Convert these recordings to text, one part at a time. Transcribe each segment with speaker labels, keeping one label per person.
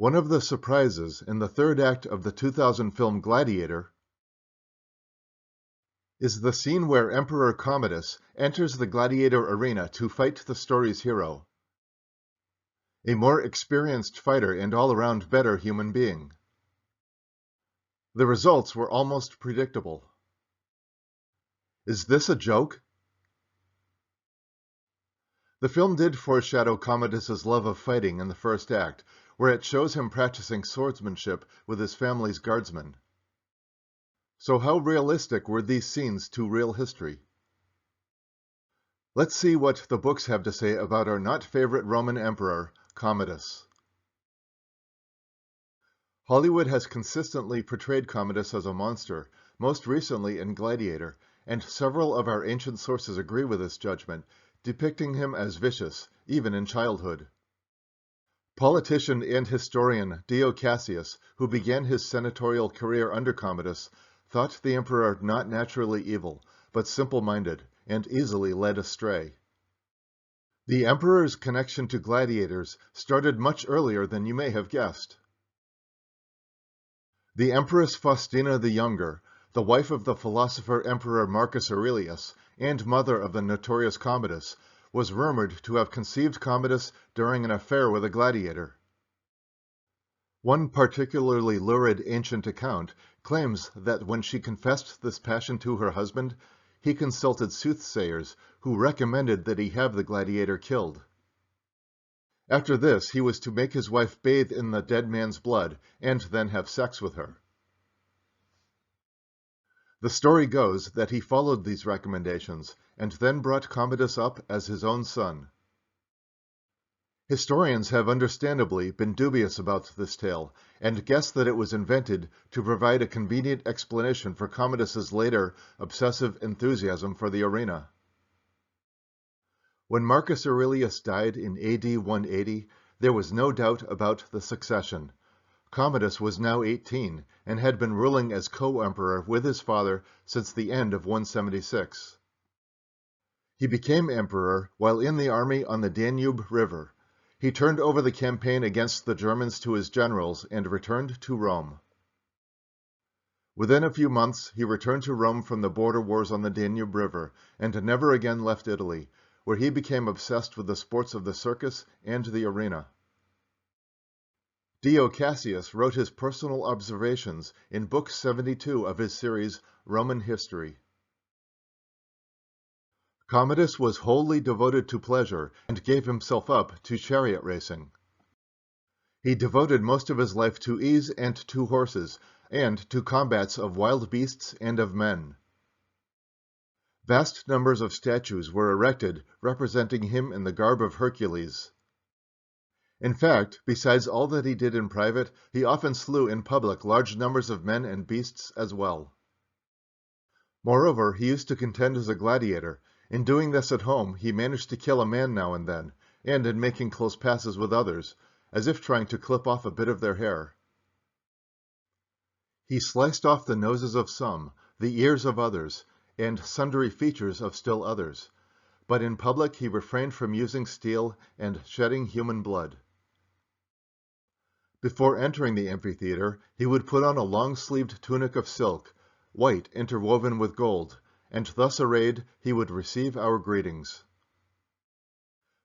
Speaker 1: One of the surprises in the third act of the 2000 film Gladiator is the scene where Emperor Commodus enters the gladiator arena to fight the story's hero, a more experienced fighter and all-around better human being. The results were almost predictable. Is this a joke? The film did foreshadow Commodus's love of fighting in the first act, where it shows him practicing swordsmanship with his family's guardsmen. So how realistic were these scenes to real history? Let's see what the books have to say about our not-favorite Roman emperor, Commodus. Hollywood has consistently portrayed Commodus as a monster, most recently in Gladiator, and several of our ancient sources agree with this judgment, depicting him as vicious, even in childhood. Politician and historian Dio Cassius, who began his senatorial career under Commodus, thought the emperor not naturally evil, but simple-minded, and easily led astray. The emperor's connection to gladiators started much earlier than you may have guessed. The Empress Faustina the Younger, the wife of the philosopher Emperor Marcus Aurelius, and mother of the notorious Commodus, was rumored to have conceived Commodus during an affair with a gladiator. One particularly lurid ancient account claims that when she confessed this passion to her husband, he consulted soothsayers who recommended that he have the gladiator killed. After this, he was to make his wife bathe in the dead man's blood and then have sex with her. The story goes that he followed these recommendations and then brought Commodus up as his own son. Historians have understandably been dubious about this tale and guess that it was invented to provide a convenient explanation for Commodus's later obsessive enthusiasm for the arena. When Marcus Aurelius died in AD 180, there was no doubt about the succession. Commodus was now 18 and had been ruling as co-emperor with his father since the end of 176. He became emperor while in the army on the Danube River. He turned over the campaign against the Germans to his generals and returned to Rome. Within a few months, he returned to Rome from the border wars on the Danube River and never again left Italy, where he became obsessed with the sports of the circus and the arena. Dio Cassius wrote his personal observations in Book 72 of his series Roman History. Commodus was wholly devoted to pleasure and gave himself up to chariot racing. He devoted most of his life to ease and to horses, and to combats of wild beasts and of men. Vast numbers of statues were erected representing him in the garb of Hercules. In fact, besides all that he did in private, he often slew in public large numbers of men and beasts as well. Moreover, he used to contend as a gladiator. In doing this at home, he managed to kill a man now and then, and in making close passes with others, as if trying to clip off a bit of their hair. He sliced off the noses of some, the ears of others, and sundry features of still others, but in public he refrained from using steel and shedding human blood. Before entering the amphitheater, he would put on a long-sleeved tunic of silk, white interwoven with gold, and thus arrayed he would receive our greetings.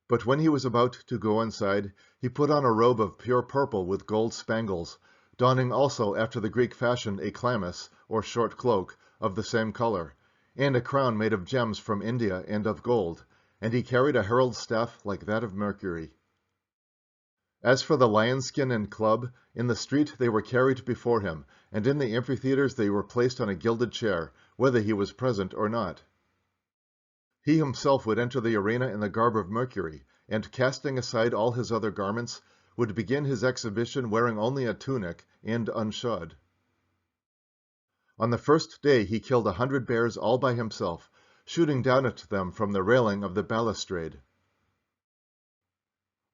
Speaker 1: But when he was about to go inside, he put on a robe of pure purple with gold spangles, donning also after the Greek fashion a chlamys, or short cloak, of the same color, and a crown made of gems from India and of gold, and he carried a herald's staff like that of Mercury. As for the lion skin and club, in the street they were carried before him, and in the amphitheaters they were placed on a gilded chair, whether he was present or not. He himself would enter the arena in the garb of Mercury, and casting aside all his other garments, would begin his exhibition wearing only a tunic and unshod. On the first day he killed 100 bears all by himself, shooting down at them from the railing of the balustrade.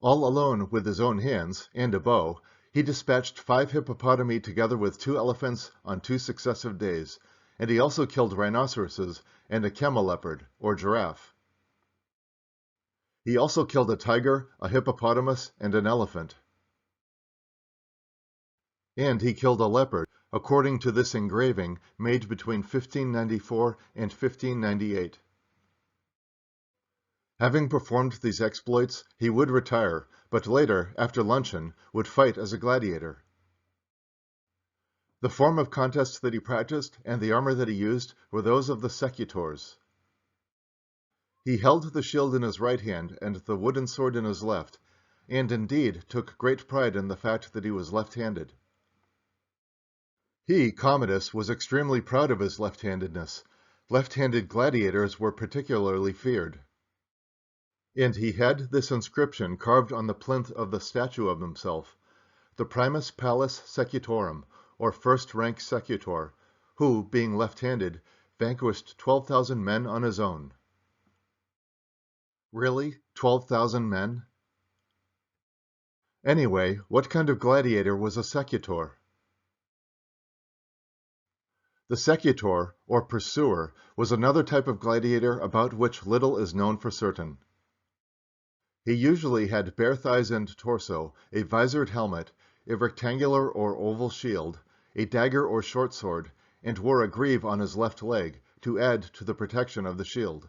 Speaker 1: All alone with his own hands, and a bow, he dispatched 5 hippopotami together with 2 elephants on 2 successive days, and he also killed rhinoceroses and a camelopard, or giraffe. He also killed a tiger, a hippopotamus, and an elephant. and he killed a leopard, according to this engraving made between 1594 and 1598. Having performed these exploits, he would retire, but later, after luncheon, would fight as a gladiator. The form of contest that he practiced and the armor that he used were those of the secutors. He held the shield in his right hand and the wooden sword in his left, and indeed took great pride in the fact that he was left-handed. He, Commodus, was extremely proud of his left-handedness. Left-handed gladiators were particularly feared. And he had this inscription carved on the plinth of the statue of himself, the Primus Pallis Secutorum, or first-rank secutor, who, being left-handed, vanquished 12,000 men on his own. Really? 12,000 men? Anyway, what kind of gladiator was a secutor? The secutor, or pursuer, was another type of gladiator about which little is known for certain. He usually had bare thighs and torso, a visored helmet, a rectangular or oval shield, a dagger or short sword, and wore a greave on his left leg to add to the protection of the shield.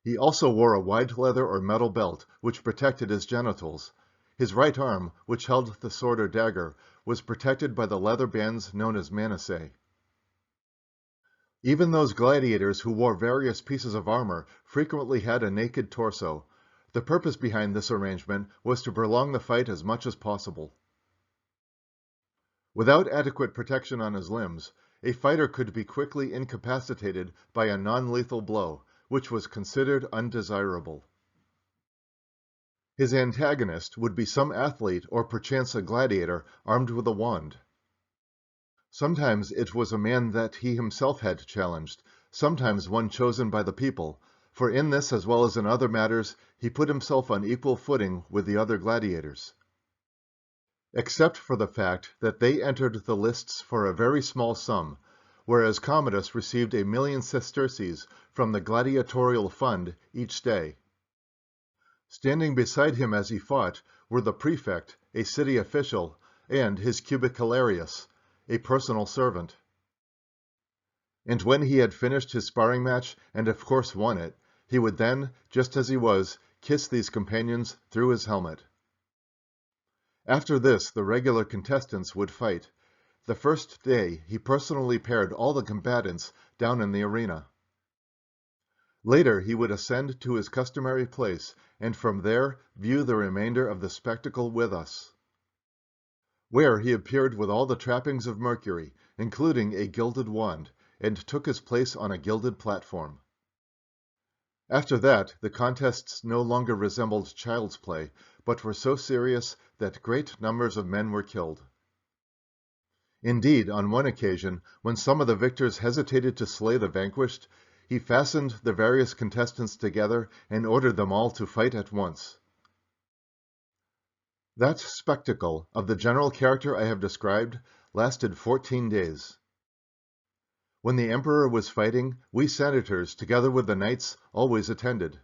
Speaker 1: He also wore a wide leather or metal belt which protected his genitals. His right arm, which held the sword or dagger, was protected by the leather bands known as manisae. Even those gladiators who wore various pieces of armor frequently had a naked torso. The purpose behind this arrangement was to prolong the fight as much as possible. Without adequate protection on his limbs, a fighter could be quickly incapacitated by a non-lethal blow, which was considered undesirable. His antagonist would be some athlete or perchance a gladiator armed with a wand. Sometimes it was a man that he himself had challenged, sometimes one chosen by the people, for in this as well as in other matters he put himself on equal footing with the other gladiators. Except for the fact that they entered the lists for a very small sum, whereas Commodus received 1,000,000 sesterces from the gladiatorial fund each day. Standing beside him as he fought were the prefect, a city official, and his cubicularius, a personal servant. And when he had finished his sparring match, and of course won it, he would then, just as he was, kiss these companions through his helmet. After this, the regular contestants would fight. The first day, he personally paired all the combatants down in the arena. Later, he would ascend to his customary place, and from there view the remainder of the spectacle with us, where he appeared with all the trappings of Mercury, including a gilded wand, and took his place on a gilded platform. After that, the contests no longer resembled child's play, but were so serious that great numbers of men were killed. Indeed, on one occasion, when some of the victors hesitated to slay the vanquished, he fastened the various contestants together and ordered them all to fight at once. That spectacle, of the general character I have described, lasted 14 days. When the emperor was fighting, we senators, together with the knights, always attended.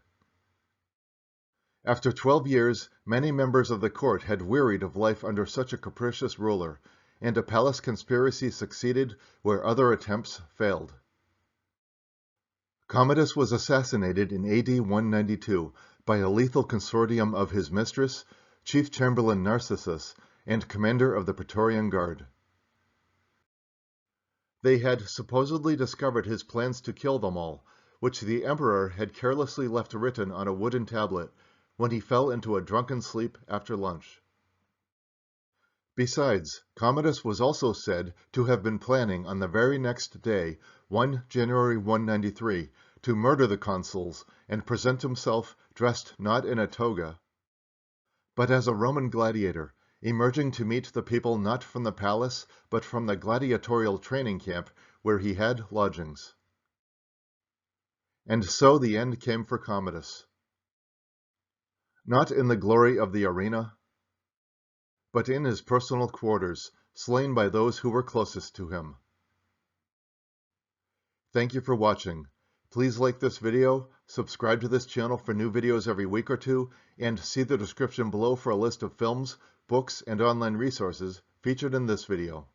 Speaker 1: After 12 years, many members of the court had wearied of life under such a capricious ruler, and a palace conspiracy succeeded where other attempts failed. Commodus was assassinated in AD 192 by a lethal consortium of his mistress, Chief Chamberlain Narcissus, and commander of the Praetorian Guard. They had supposedly discovered his plans to kill them all, which the emperor had carelessly left written on a wooden tablet when he fell into a drunken sleep after lunch. Besides, Commodus was also said to have been planning on the very next day, 1 January 193, to murder the consuls and present himself dressed not in a toga, but as a Roman gladiator, emerging to meet the people not from the palace, but from the gladiatorial training camp where he had lodgings. And so the end came for Commodus. Not in the glory of the arena, but in his personal quarters, slain by those who were closest to him. Thank you for watching. Please like this video, subscribe to this channel for new videos every week or two, and see the description below for a list of films, books, and online resources featured in this video.